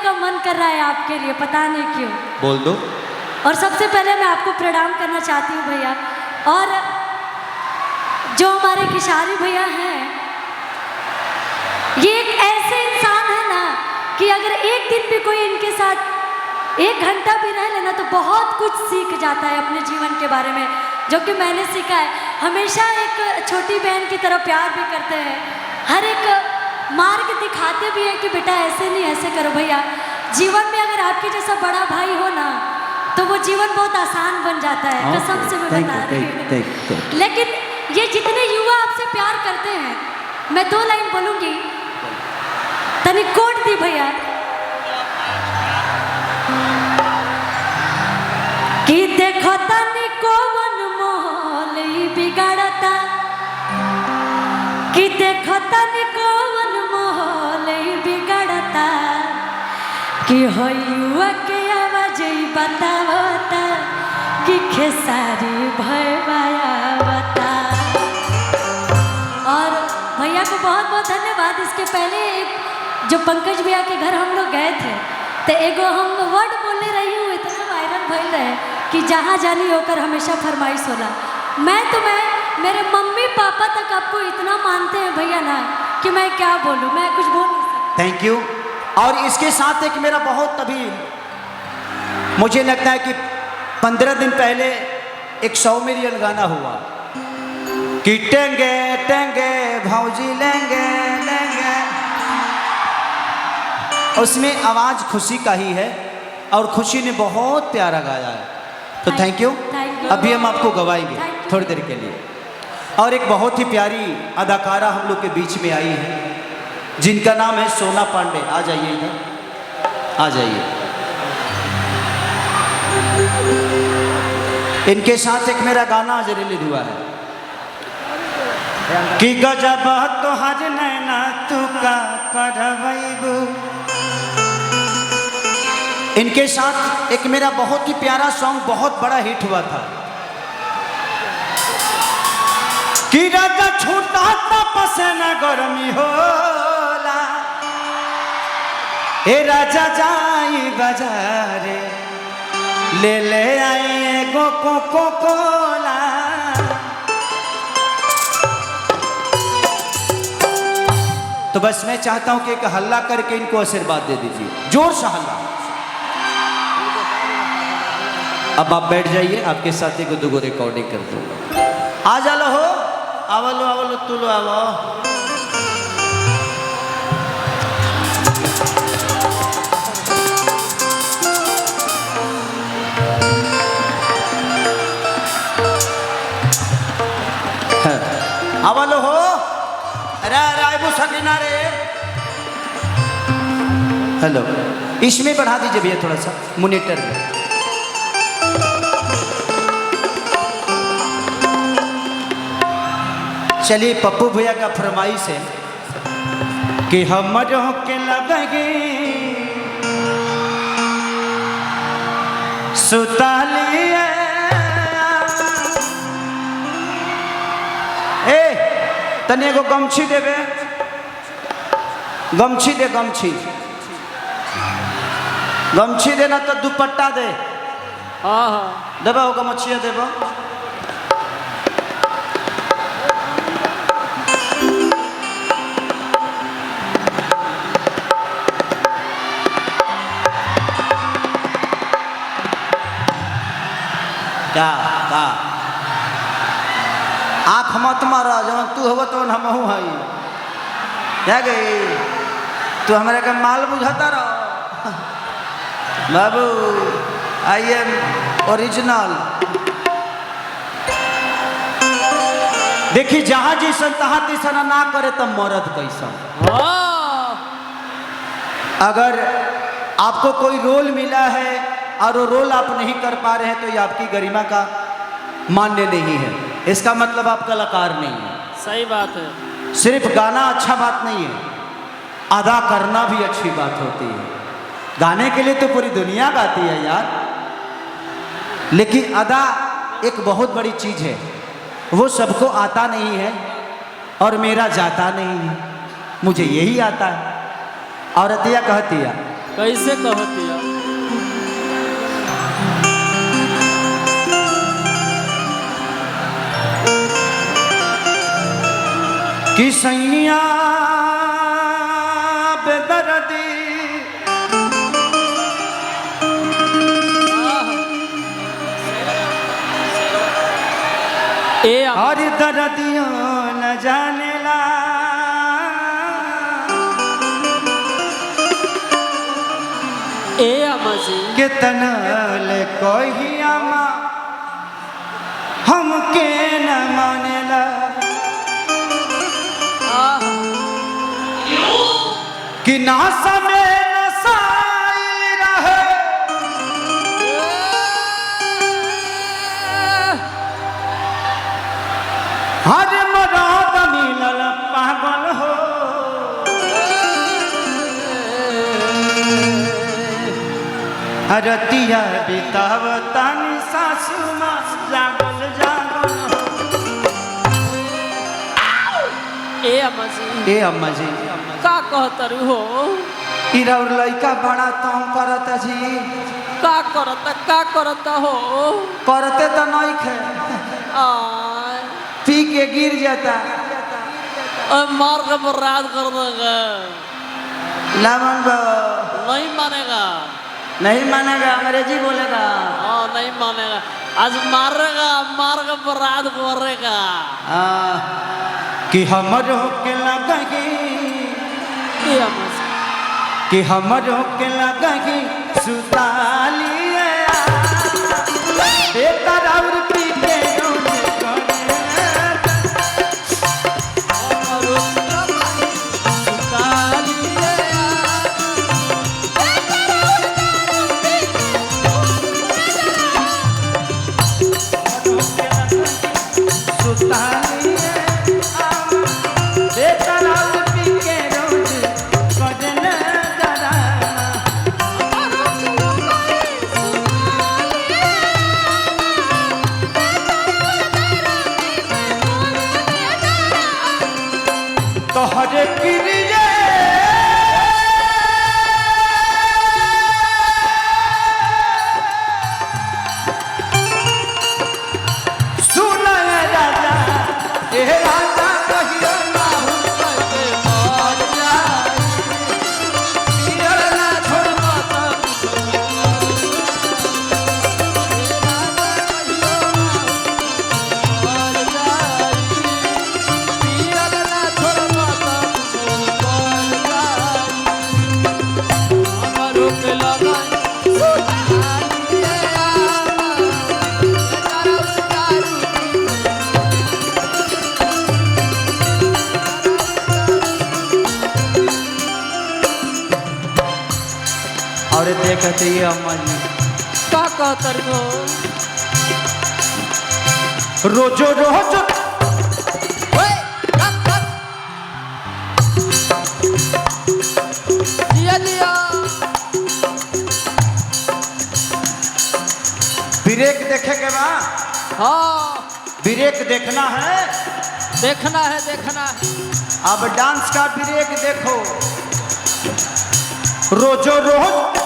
का मन कर रहा है आपके लिए, पता नहीं क्यों। बोल दो। और सबसे पहले मैं आपको प्रणाम करना चाहती हूँ भैया। और जो हमारे किशारी भैया हैं, ये एक ऐसे इंसान है ना कि अगर एक दिन भी कोई इनके साथ 1 घंटा भी रह लेना तो बहुत कुछ सीख जाता है अपने जीवन के बारे में, जो कि मैंने सीखा है। हमेशा एक छोटी बहन की तरह प्यार भी करते हैं, हर एक मार्ग दिखाते भी हैं कि बेटा ऐसे नहीं ऐसे करो। भैया जीवन में अगर आपके जैसा बड़ा भाई हो ना तो वो जीवन बहुत आसान बन जाता है, कसम से मैं बता रही हूँ। लेकिन ये जितने युवा आपसे प्यार करते हैं, मैं 2 लाइन बोलूँगी, तनी कोट दी भैया कि देखो तनी कौन मोहल बिगाड़ता, कि देखो तनी कौन मोहल बिगाड़ता, कि हो युवा के आवाज बतावता कि खेसारी भयवाया बता। और भैया को बहुत बहुत धन्यवाद। इसके पहले जो पंकज भैया के घर हम लोग गए थे तो एगो हम वर्ड बोलने रही हूँ, इतना वायरल भइल रहे कि जहाँ जानी होकर हमेशा फरमाइश होला। मैं मेरे मम्मी पापा तक आपको इतना मानते हैं भैया ना कि मैं क्या बोलूँ, मैं कुछ बोल नहीं सकती। Thank you. और इसके साथ एक मेरा बहुत अभी मुझे लगता है कि 15 दिन पहले एक 100 मिलियन गाना हुआ कि टेंगे टेंगे भौजी लेंगे लेंगे, उसमें आवाज खुशी का ही है और खुशी ने बहुत प्यारा गाया है, तो थैंक यू। अभी हम आपको गवाएंगे थोड़ी देर के लिए। और एक बहुत ही प्यारी अदाकारा हम लोग के बीच में आई है जिनका नाम है सोना पांडे। आ जाइए इधर, आ जाइए। इनके साथ एक मेरा गाना आज रिलीज हुआ है कि गजब तो हज नैना तू का करवैबू। इनके साथ एक मेरा बहुत ही प्यारा सॉन्ग बहुत बड़ा हिट हुआ था कि राजा छूटा तपस न गर्मी होला, ए राजा जाई बाजारे ले ले आई एगो कोको कोला। तो बस मैं चाहता हूं कि एक हल्ला करके इनको आशीर्वाद दे दीजिए, जोर से हल्ला। अब आप बैठ जाइए, आपके साथ एक 2 रिकॉर्डिंग कर दूंगा। आ जालो हो, आवलो आवलो तुलो आवो। आवलो हो, अरे रायबू सकिना रे। हेलो, इसमें बढ़ा दीजिए भैया थोड़ा सा मॉनिटर में। चलिए, पप्पू भैया का फरमाइश है कि हमरों के लगे सुतालिए। ए तने को गमछी देवे, गमछी दे, गमछी गमछी देना तो दुपट्टा दे। हाँ हाँ देबा हो, गमछिया देबा। क्या का आँख मत मारा, जब तू हो तो हम हई क्या गई, तू हमारे का माल बुझाता रहो बाबू। I am original. देखी जहाँ जैसन तहाँ तैसन ना करे तब मरद कैसन। अगर आपको कोई रोल मिला है और वो रोल आप नहीं कर पा रहे हैं तो ये आपकी गरिमा का मान्य नहीं है, इसका मतलब आप कलाकार नहीं है। सही बात है। सिर्फ गाना अच्छा बात नहीं है, अदा करना भी अच्छी बात होती है। गाने के लिए तो पूरी दुनिया गाती है यार, लेकिन अदा एक बहुत बड़ी चीज है, वो सबको आता नहीं है और मेरा जाता नहीं है, मुझे यही आता है। औरतिया कहती है कैसे कहतिया कि सैया बेदर्दी और दर्दियों न जानेला ए अमाजी कितना ले कोई अमा हमके न मानेला कि नासा में नसाइल रहे हर मराद मिलल पागल हो रतिया बितावतानी सासू माँ जागल जागल हो। ए अमाजी ए अम्मा जी का कहतरू हो इरा और लड़का बड़ा तंग करता जी का करता हो करते तो नहीं खे आय पी के गिर जाता मार के बर्बाद कर देगा लामन नहीं मानेगा नहीं मानेगा अंग्रेजी बोलेगा हाँ नहीं मानेगा आज मारेगा मार के बर्बाद करेगा कि हमर होके लगही ए अमाजी कि हमर होके लगही सुतालिए बेकार और पी के रोज तोहरे किरिए सुनाए राजा ए राजा कहियो ना हुके मर जाए पियर ना छोड़बा और देखते ही अम्मा जी का कहतरू हो रोजो रोज दिया दिया ब्रेक देखे के बाद हाँ ब्रेक देखना है देखना है अब डांस का ब्रेक देखो रोजो रोज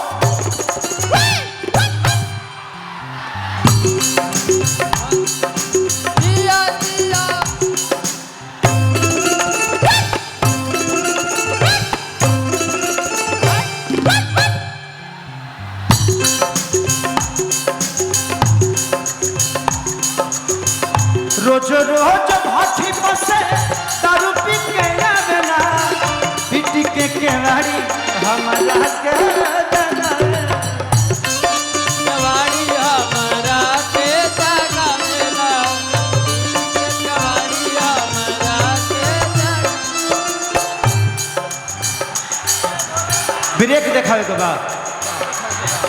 दिया दिया रोज रोज भाठी बसे दारू पी के आवेला पिटी के केवाड़ी हमारा के दना कवाड़ी हमारा के जगावेला कवाड़ी हमारा के ब्रेक देखावे के बाद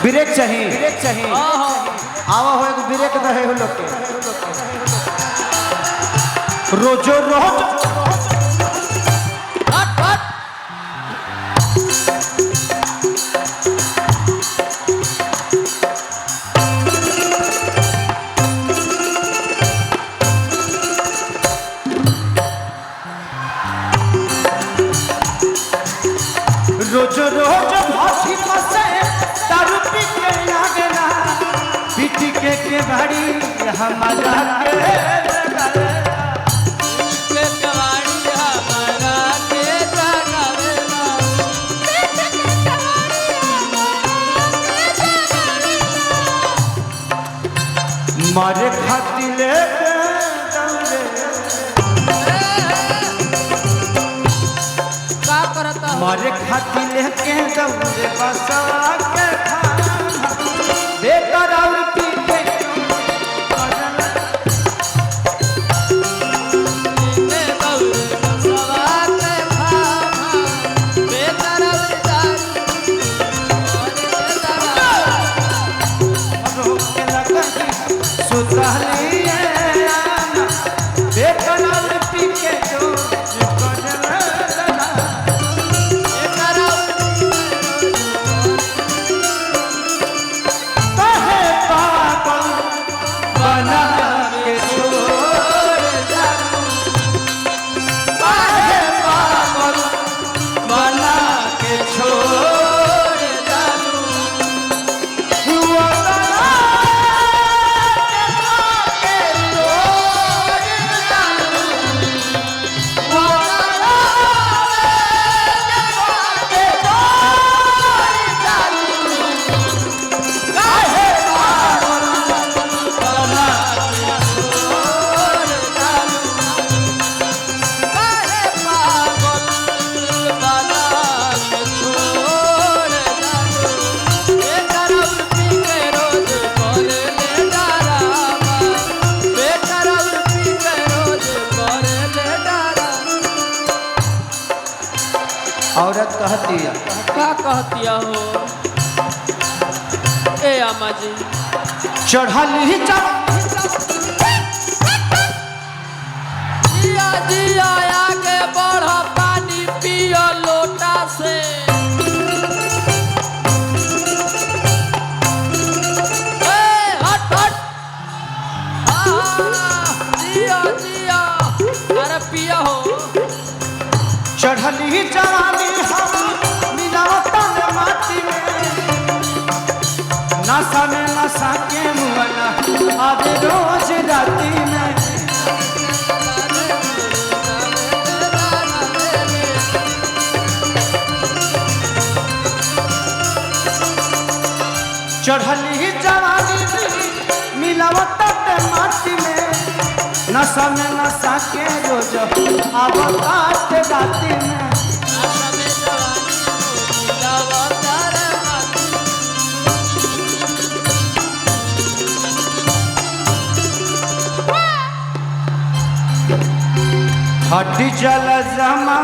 ब्रेक चाहिए आवा हो एगो ब्रेक दहे हो लोग के रोजो रोज रोज रोज भाठी मसे हमारा के जगावेला के कवाड़ी हमारा के जगावेला मारे खातिर लेके दौड़े का करता हो मारे खातिर लेके दौड़े बसवा के खाना बेकर और पीके के दौड़े बसवा के खाना बेकरार जारी के लगनी सुतलिए आना बेकर और पीके जो औरत कहती है का कहतिया हो ए अम्मा जी चढ़ली जिया जिया आगे बढ़ पानी पियो लोटा से ए हट हट जिया जिया अरे पिया हो चढ़ली जवानी हम मिलावता में माटी में नशा में नशा के मुआना आवे रोज राती में चढ़ली जवानी मिलावता में माटी में नशा में नशा के रोज आवता राती में हटी जला जमा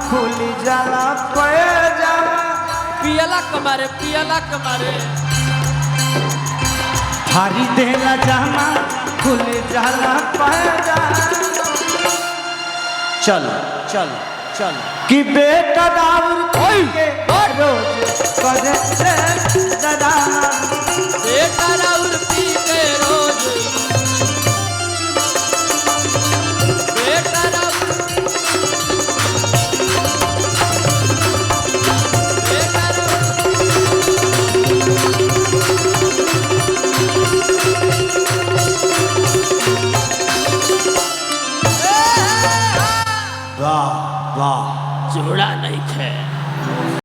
खुली जला पे जमा पियला कमारे थारी देला जमा खुली जला पे जमा चल चल चल कि बेटा दाऊर के